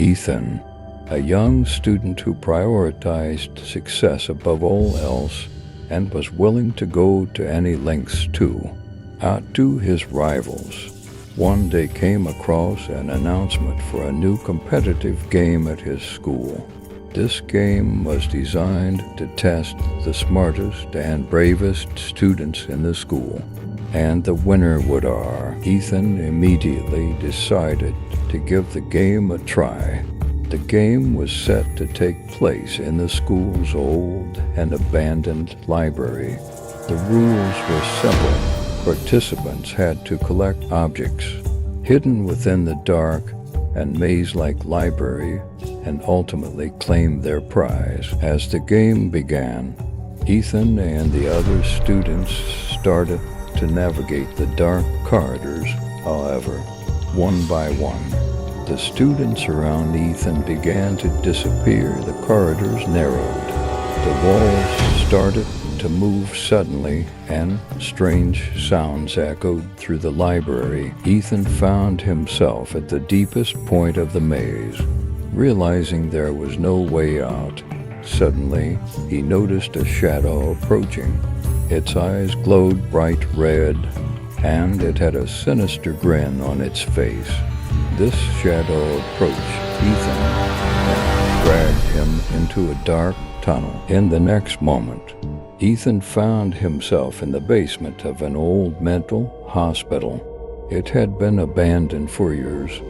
Ethan, a young student who prioritized success above all else and was willing to go to any lengths to outdo his rivals, one day came across an announcement for a new competitive game at his school. This game was designed to test the smartest and bravest students in the school, and the winner would are. Ethan immediately decided to give the game a try. The game was set to take place in the school's old and abandoned library. The rules were simple. Participants had to collect objects hidden within the dark and maze-like library and ultimately claim their prize. As the game began, Ethan and the other students started to navigate the dark corridors. However, one by one, the students around Ethan began to disappear. The corridors narrowed. The walls started to move suddenly, and strange sounds echoed through the library. Ethan found himself at the deepest point of the maze. Realizing there was no way out, suddenly he noticed a shadow approaching. Its eyes glowed bright red, and it had a sinister grin on its face. This shadow approached Ethan and dragged him into a dark tunnel. In the next moment, Ethan found himself in the basement of an old mental hospital. It had been abandoned for years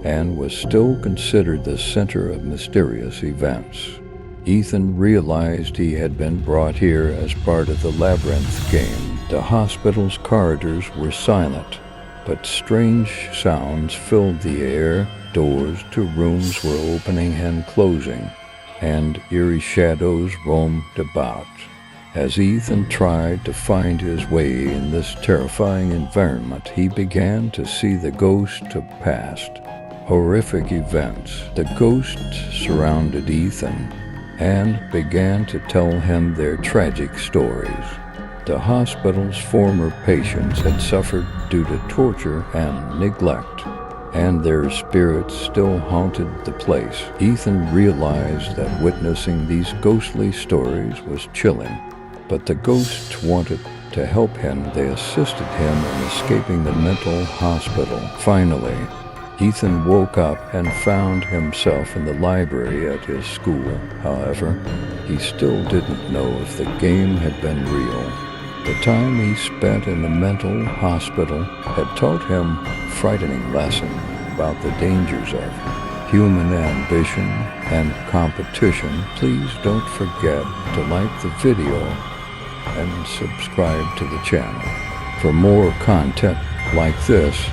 and was still considered the center of mysterious events. Ethan realized he had been brought here as part of the labyrinth game. The hospital's corridors were silent, but strange sounds filled the air. Doors to rooms were opening and closing, and eerie shadows roamed about. As Ethan tried to find his way in this terrifying environment, he began to see the ghosts of past horrific events. The ghosts surrounded Ethan and began to tell him their tragic stories. The hospital's former patients had suffered due to torture and neglect, and their spirits still haunted the place. Ethan realized that witnessing these ghostly stories was chilling, but the ghosts wanted to help him. They assisted him in escaping the mental hospital. Finally, Ethan woke up and found himself in the library at his school. However, he still didn't know if the game had been real. The time he spent in the mental hospital had taught him a frightening lesson about the dangers of human ambition and competition. Please don't forget to like the video and subscribe to the channel for more content like this.